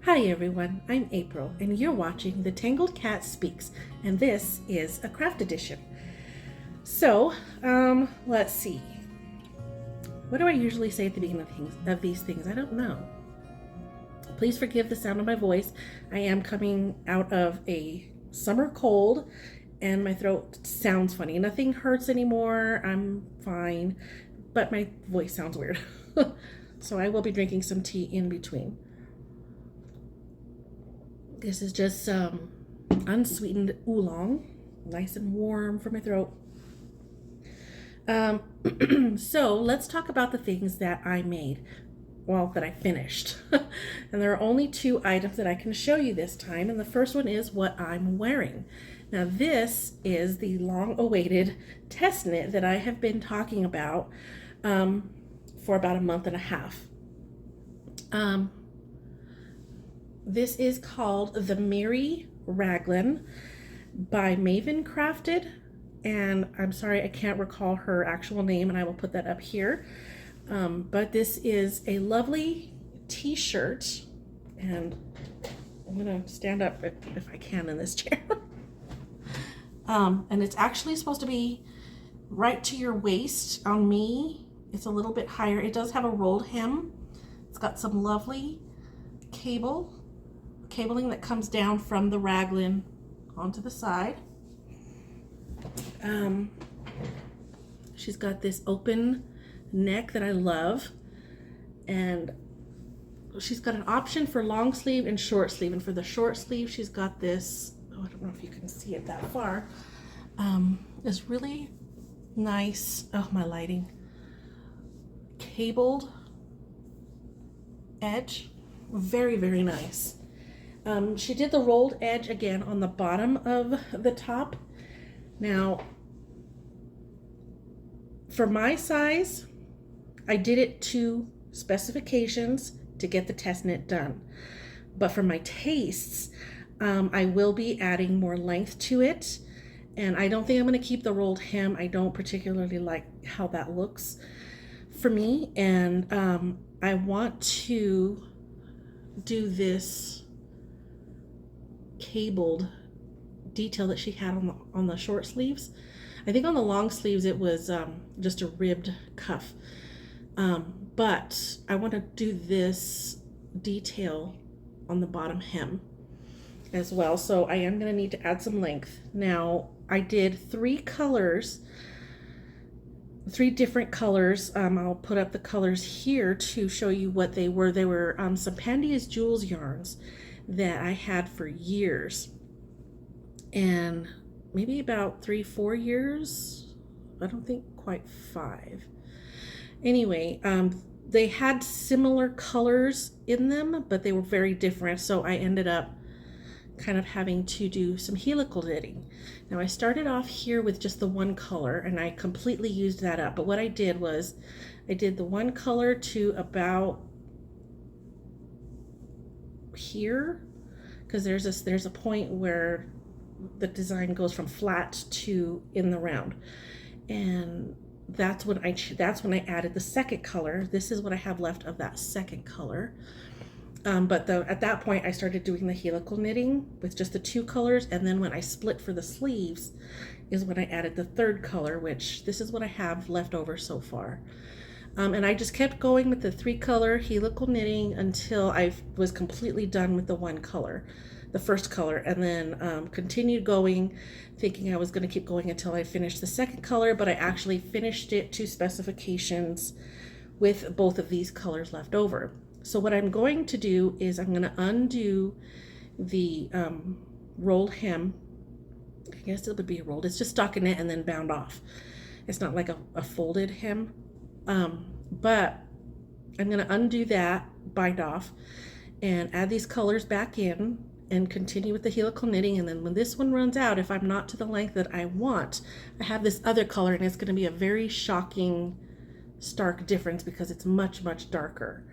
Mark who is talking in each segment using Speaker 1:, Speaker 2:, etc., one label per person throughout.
Speaker 1: Hi everyone, I'm April and you're watching The Tangled Cat Speaks, and this is a craft edition. So, let's see. What do I usually say at the beginning of these things? I don't know. Please forgive the sound of my voice. I am coming out of a summer cold and my throat sounds funny. Nothing hurts anymore. I'm fine, but my voice sounds weird. So I will be drinking some tea in between. This is just some unsweetened oolong, nice and warm for my throat. So let's talk about the things that I made, well, that I finished. And there are only two items that I can show you this time, and the first one is what I'm wearing. Now this is the long-awaited test knit that I have been talking about for about a month and a half. This is called the Mary Raglan by Maven Crafted, and I'm sorry I can't recall her actual name, and I will put that up here. But this is a lovely t-shirt, and I'm gonna stand up if I can in this chair. And it's actually supposed to be right to your waist. On me, it's a little bit higher. It does have a rolled hem. It's got some lovely cabling that comes down from the raglan onto the side. She's got this open neck that I love, and she's got an option for long sleeve and short sleeve, and for the short sleeve she's got this, oh, I don't know if you can see it that far, this really nice, oh my lighting, cabled edge, very nice. She did the rolled edge again on the bottom of the top. Now, for my size, I did it to specifications to get the test knit done. But for my tastes, I will be adding more length to it. And I don't think I'm going to keep the rolled hem. I don't particularly like how that looks for me. And I want to do this cabled detail that she had on the short sleeves. I think on the long sleeves it was just a ribbed cuff, but I want to do this detail on the bottom hem as well, so I am going to need to add some length. Now I did three different colors. I'll put up the colors here to show you what they were. They were some Pandia's Jewels yarns that I had for years, and maybe about 3-4 years. I don't think quite 5. Anyway, they had similar colors in them, but they were very different, so I ended up kind of having to do some helical knitting. Now I started off here with just the one color, and I completely used that up, but what I did was I did the one color to about here, because there's a point where the design goes from flat to in the round, and that's when I added the second color. This is what I have left of that second color. But at that point I started doing the helical knitting with just the two colors, and then when I split for the sleeves is when I added the third color, which this is what I have left over so far. And I just kept going with the 3-color helical knitting until I was completely done with the one color, the first color, and then continued going, thinking I was going to keep going until I finished the second color, but I actually finished it to specifications with both of these colors left over. So what I'm going to do is I'm going to undo the rolled hem. I guess it would be rolled. It's just stockinette and then bound off. It's not like a folded hem. But I'm going to undo that, bind off, and add these colors back in and continue with the helical knitting. And then when this one runs out, if I'm not to the length that I want, I have this other color, and it's going to be a very shocking, stark difference because it's much darker.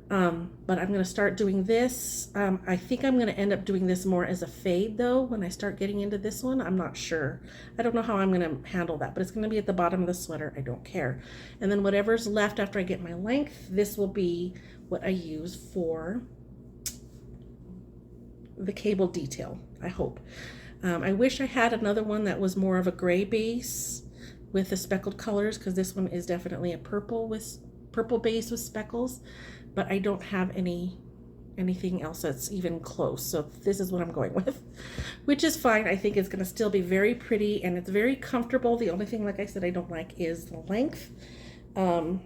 Speaker 1: But I'm going to start doing this. I think I'm going to end up doing this more as a fade though when I start getting into this one. I'm not sure. I don't know how I'm going to handle that, but it's going to be at the bottom of the sweater. I don't care. And then whatever's left after I get my length, this will be what I use for the cable detail, I hope. I wish I had another one that was more of a gray base with the speckled colors, because this one is definitely a purple base with speckles, but I don't have anything else that's even close. So this is what I'm going with, which is fine. I think it's going to still be very pretty and it's very comfortable. The only thing, like I said, I don't like is the length. But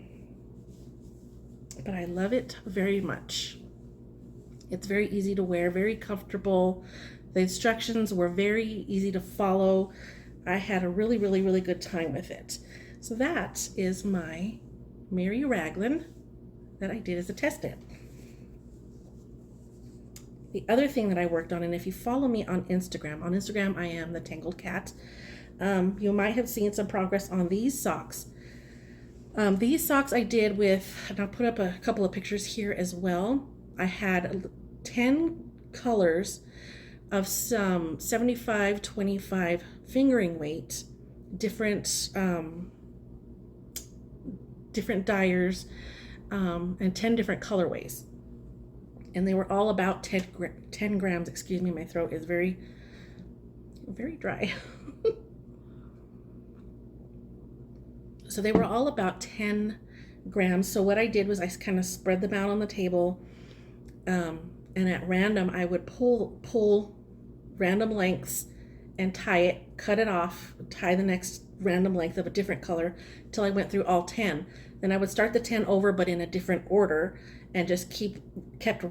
Speaker 1: I love it very much. It's very easy to wear, very comfortable. The instructions were very easy to follow. I had a really, really, really good time with it. So that is my Mary Raglan that I did as a test knit. The other thing that I worked on, and if you follow me on Instagram I am the Tangled Cat. You might have seen some progress on these socks. These socks I did with, and I'll put up a couple of pictures here as well. I had 10 colors of some 75-25 fingering weight, different dyers, and 10 different colorways. And they were all about 10 grams. Excuse me, my throat is very, very dry. So they were all about 10 grams. So what I did was I kind of spread them out on the table, and at random I would pull random lengths and tie it, cut it off, tie the next random length of a different color till I went through all 10. Then I would start the 10 over, but in a different order, and just kept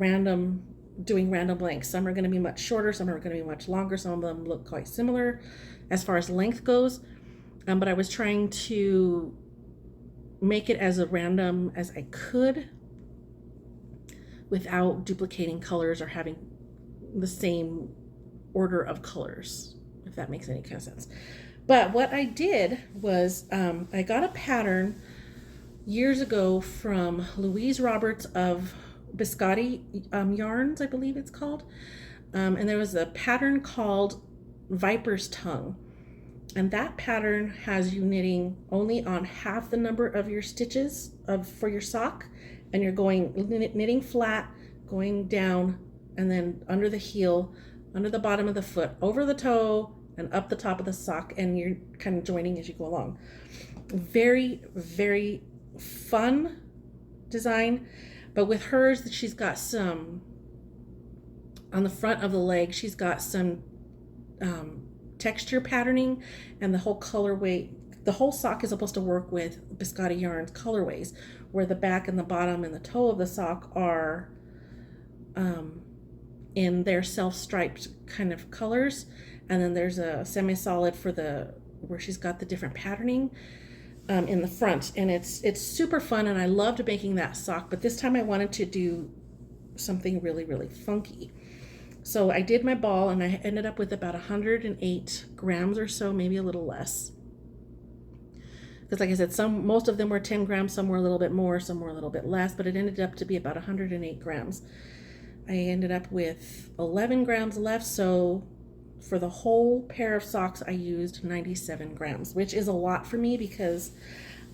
Speaker 1: doing random lengths. Some are going to be much shorter, some are going to be much longer, some of them look quite similar as far as length goes. But I was trying to make it as random as I could without duplicating colors or having the same order of colors, if that makes any kind of sense. But what I did was I got a pattern years ago from Louise Roberts of Biscotti Yarns, I believe it's called. And there was a pattern called Viper's Tongue. And that pattern has you knitting only on half the number of your stitches for your sock. And you're knitting flat, going down, and then under the heel, under the bottom of the foot, over the toe, and up the top of the sock. And you're kind of joining as you go along. Very, very fun design. But with hers, she's got some, on the front of the leg, she's got some texture patterning, and the whole colorway, the whole sock is supposed to work with Biscotti Yarns colorways, where the back and the bottom and the toe of the sock are in their self-striped kind of colors, and then there's a semi-solid for where she's got the different patterning in the front. And it's super fun, and I loved making that sock, but this time I wanted to do something really, really funky. So I did my ball, and I ended up with about 108 grams or so, maybe a little less. Because like I said, most of them were 10 grams, some were a little bit more, some were a little bit less, but it ended up to be about 108 grams. I ended up with 11 grams left, so for the whole pair of socks, I used 97 grams, which is a lot for me because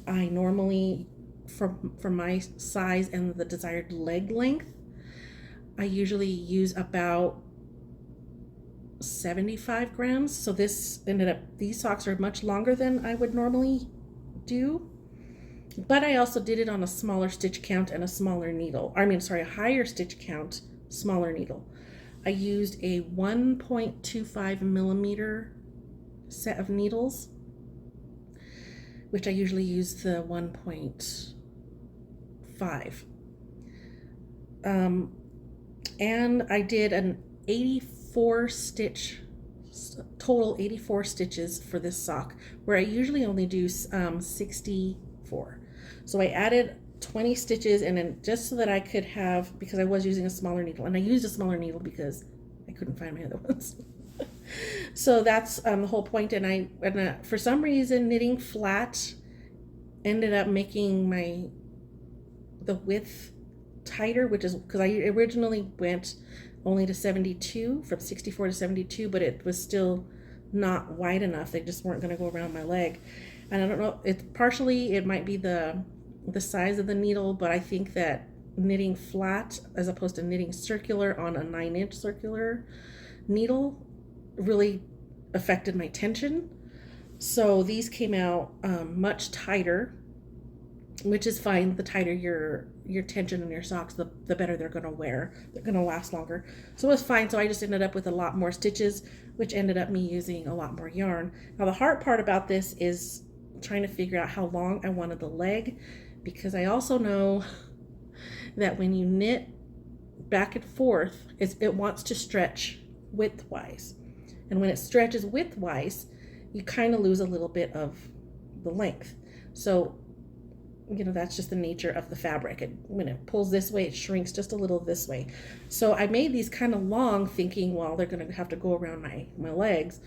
Speaker 1: I normally, for my size and the desired leg length, I usually use about 75 grams. So these socks are much longer than I would normally do. But I also did it on a smaller stitch count and a smaller needle. A higher stitch count, smaller needle. I used a 1.25 millimeter set of needles, which I usually use the 1.5. And I did an 84 stitch, total 84 stitches for this sock, where I usually only do 64. So I added 20 stitches, and then just so that I could have, because I was using a smaller needle, and I used a smaller needle because I couldn't find my other ones. So that's the whole point. And for some reason, knitting flat ended up making the width tighter, which is because I originally went only to 72, from 64 to 72, but it was still not wide enough. They just weren't going to go around my leg. And I don't know, it might be the size of the needle, but I think that knitting flat as opposed to knitting circular on a 9-inch circular needle really affected my tension. So these came out much tighter, which is fine. The tighter your tension in your socks, the better they're going to wear. They're going to last longer. So it was fine. So I just ended up with a lot more stitches, which ended up me using a lot more yarn. Now the hard part about this is trying to figure out how long I wanted the leg, because I also know that when you knit back and forth, it wants to stretch widthwise. And when it stretches widthwise, you kind of lose a little bit of the length. So, that's just the nature of the fabric. When it pulls this way, it shrinks just a little this way. So I made these kind of long, thinking, well, they're going to have to go around my legs.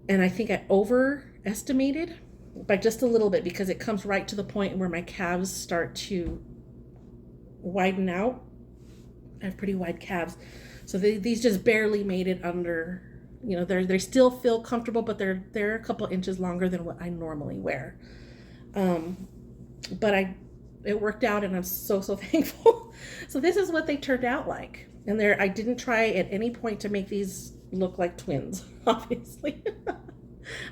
Speaker 1: And I think I overestimated by just a little bit, because it comes right to the point where my calves start to widen out. I have pretty wide calves. So these just barely made it under, they still feel comfortable, but they're a couple inches longer than what I normally wear. But it worked out, and I'm so thankful. So this is what they turned out like. And I didn't try at any point to make these look like twins, obviously.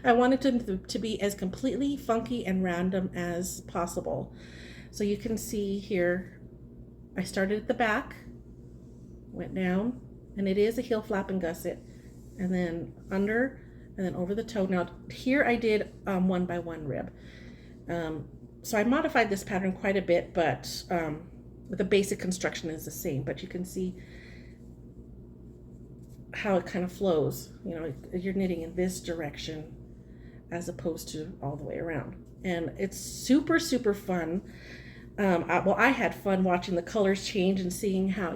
Speaker 1: I wanted them to be as completely funky and random as possible. So you can see here, I started at the back, went down, and it is a heel flap and gusset, and then under, and then over the toe. Now here I did 1 by 1 rib. So I modified this pattern quite a bit, but the basic construction is the same. But you can see how it kind of flows. You're knitting in this direction as opposed to all the way around, and it's super fun. I had fun watching the colors change and seeing how,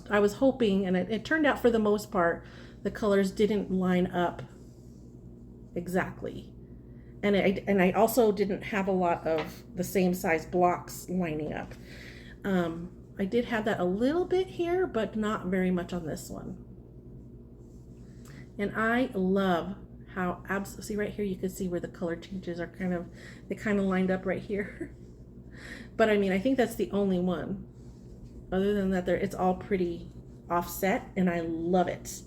Speaker 1: I was hoping, and it turned out for the most part, the colors didn't line up exactly. And I also didn't have a lot of the same size blocks lining up. I did have that a little bit here, but not very much on this one. And I love how, see right here, you can see where the color changes are they kind of lined up right here. But I mean, I think that's the only one. Other than that, it's all pretty offset, and I love it.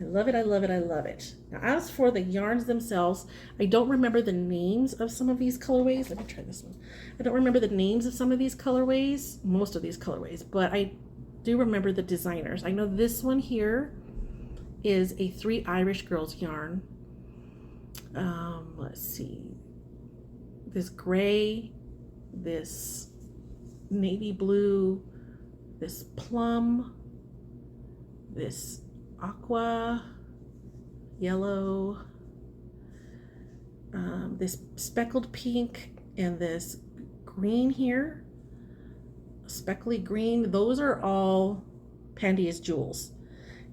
Speaker 1: I love it, I love it, I love it. Now, as for the yarns themselves, I don't remember the names of some of these colorways. Let me try this one. I don't remember the names of some of these colorways, most of these colorways, but I do remember the designers. I know this one here is a 3 Irish Girls yarn. Let's see. This gray, this navy blue, this plum, this aqua, yellow, this speckled pink, and this green here, speckly green. Those are all Pandia's Jewels.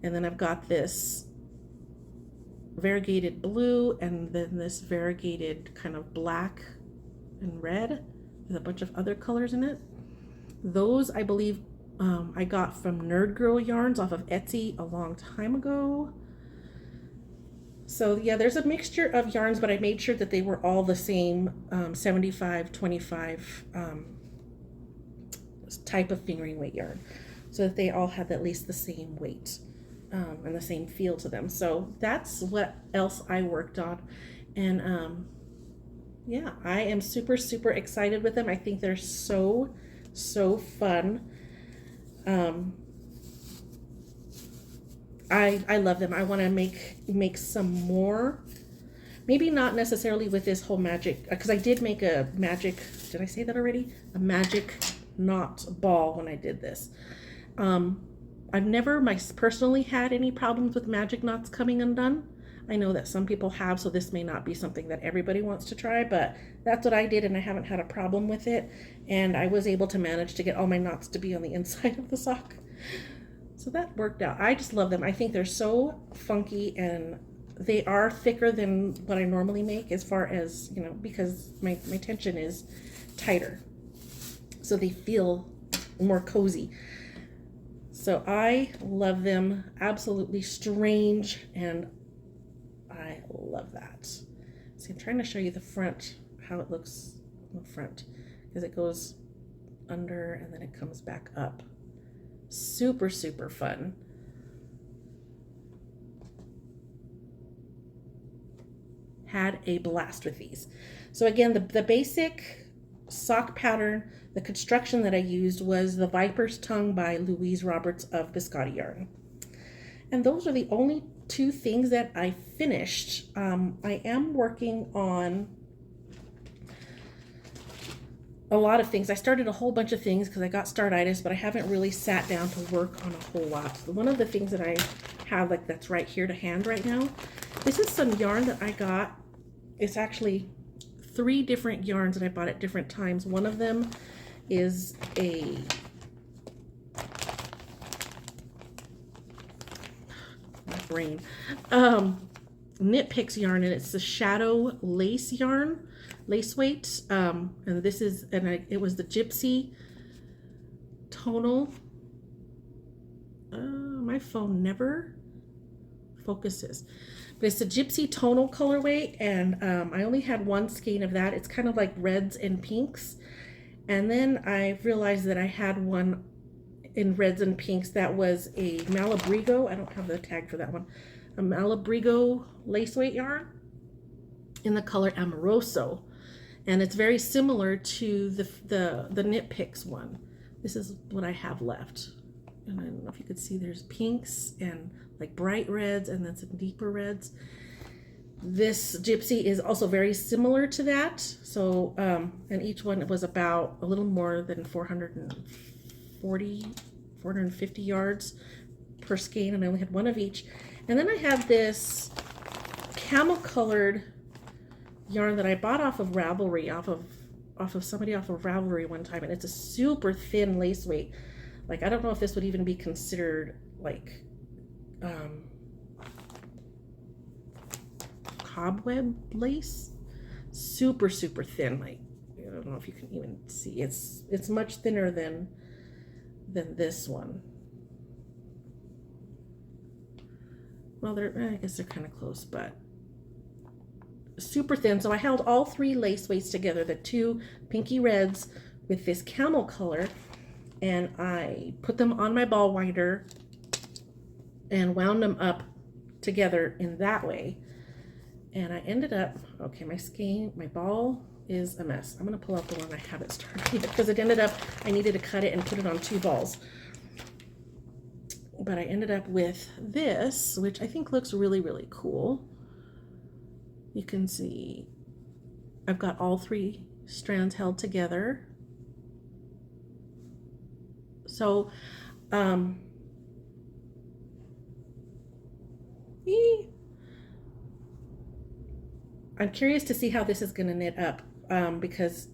Speaker 1: And then I've got this variegated blue, and then this variegated kind of black and red with a bunch of other colors in it. Those, I believe, I got from Nerd Girl Yarns off of Etsy a long time ago. So yeah, there's a mixture of yarns, but I made sure that they were all the same 75-25 type of fingering weight yarn, so that they all had at least the same weight and the same feel to them. So that's what else I worked on. And yeah, I am super excited with them. I think they're so fun. I love them. I want to make some more. Maybe not necessarily with this whole magic, because I did make a magic, did I say that already? A magic knot ball when I did this. I've never personally had any problems with magic knots coming undone. I know that some people have, so this may not be something that everybody wants to try, but that's what I did, and I haven't had a problem with it. And I was able to manage to get all my knots to be on the inside of the sock. So that worked out. I just love them. I think they're so funky, and they are thicker than what I normally make, as far as, because my tension is tighter. So they feel more cozy. So I love them. Absolutely strange, and I love that. See, I'm trying to show you the front, how it looks in the front, because it goes under, and then it comes back up. Super, super fun. Had a blast with these. So again, the basic sock pattern, the construction that I used was the Viper's Tongue by Louise Roberts of Biscotti Yarn. And those are the only two things that I finished. I am working on a lot of things. I started a whole bunch of things because I got startitis, but I haven't really sat down to work on a whole lot. So one of the things that I have, like, that's right here to hand right now, this is some yarn that I got. It's actually 3 different yarns that I bought at different times. One of them is a Knit Picks yarn, and it's the Shadow Lace yarn, lace weight, and this is, it was the Gypsy tonal. My phone never focuses, but it's the Gypsy tonal colorway, and I only had 1 skein of that. It's kind of like reds and pinks, and then I realized that I had one in reds and pinks that was a Malabrigo. I don't have the tag for that one. A Malabrigo lace weight yarn in the color Amoroso, and it's very similar to the Knit Picks one. This is what I have left, and I don't know if you could see, there's pinks and like bright reds and then some deeper reds. This Gypsy is also very similar to that. So and each one was about a little more than 450 yards per skein, and I only had 1 of each. And then I have this camel colored yarn that I bought off of Ravelry, off of somebody off of Ravelry one time, and it's a super thin lace weight. Like, I don't know if this would even be considered like cobweb lace. Super, super thin. Like, I don't know if you can even see. It's much thinner than this one. Well, I guess they're kind of close, but super thin. So I held all 3 lace weights together, the 2 pinky reds with this camel color, and I put them on my ball winder and wound them up together in that way. And I ended up, okay, my ball is a mess. I'm gonna pull out the one I haven't started because it ended up, I needed to cut it and put it on 2 balls. But I ended up with this, which I think looks really, really cool. You can see I've got all 3 strands held together. So, I'm curious to see how this is going to knit up, because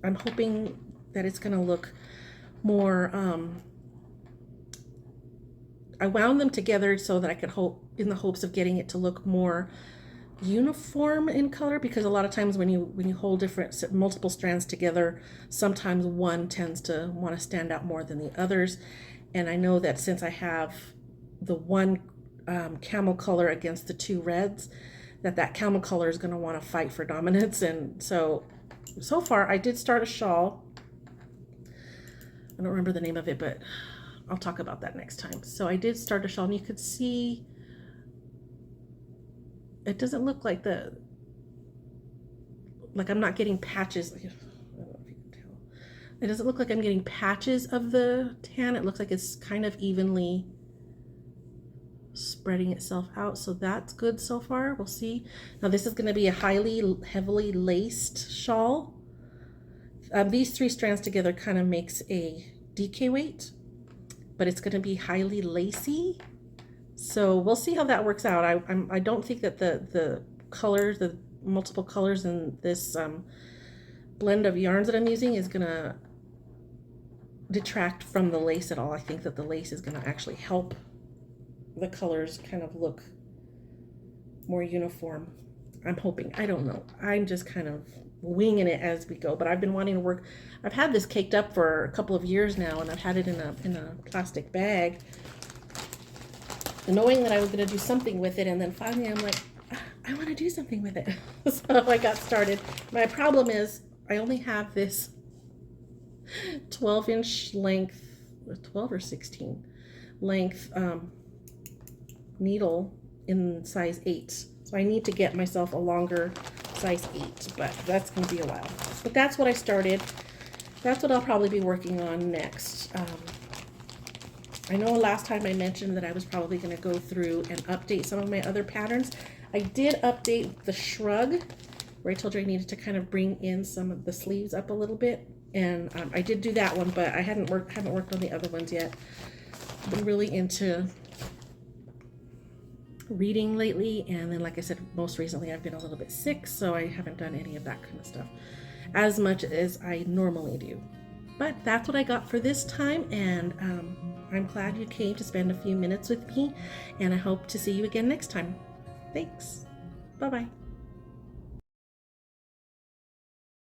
Speaker 1: I'm hoping that it's going to look more, I wound them together so that I could in the hopes of getting it to look more uniform in color, because a lot of times when you hold multiple strands together, sometimes one tends to want to stand out more than the others. And I know that since I have the one camel color against the 2 reds, that camel color is going to want to fight for dominance. And so far I did start a shawl. I don't remember the name of it, but I'll talk about that next time. So I did start a shawl, and you could see it doesn't look like I'm not getting patches. I don't know if you can tell. It doesn't look like I'm getting patches of the tan. It looks like it's kind of evenly spreading itself out. So that's good so far. We'll see. Now this is going to be a heavily laced shawl. These 3 strands together kind of makes a DK weight, but it's going to be highly lacy. So we'll see how that works out. I don't think that the colors, the multiple colors in this blend of yarns that I'm using is going to detract from the lace at all. I think that the lace is going to actually help the colors kind of look more uniform. I'm hoping. I don't know. I'm just kind of winging it as we go, but I've been wanting to work. I've had this caked up for a couple of years now, and I've had it in a plastic bag, knowing that I was going to do something with it, and then finally I'm like, I want to do something with it. So I got started. My problem is I only have this 12-inch length, 12 or 16 length needle in size 8. So I need to get myself a longer size 8, but that's going to be a while. But that's what I started. That's what I'll probably be working on next. I know last time I mentioned that I was probably going to go through and update some of my other patterns. I did update the shrug, where I told you I needed to kind of bring in some of the sleeves up a little bit. And I did do that one, but I haven't worked on the other ones yet. I've been really into reading lately, and then like I said, most recently I've been a little bit sick, so I haven't done any of that kind of stuff as much as I normally do. But that's what I got for this time, and I'm glad you came to spend a few minutes with me, and I hope to see you again next time. Thanks. Bye-bye.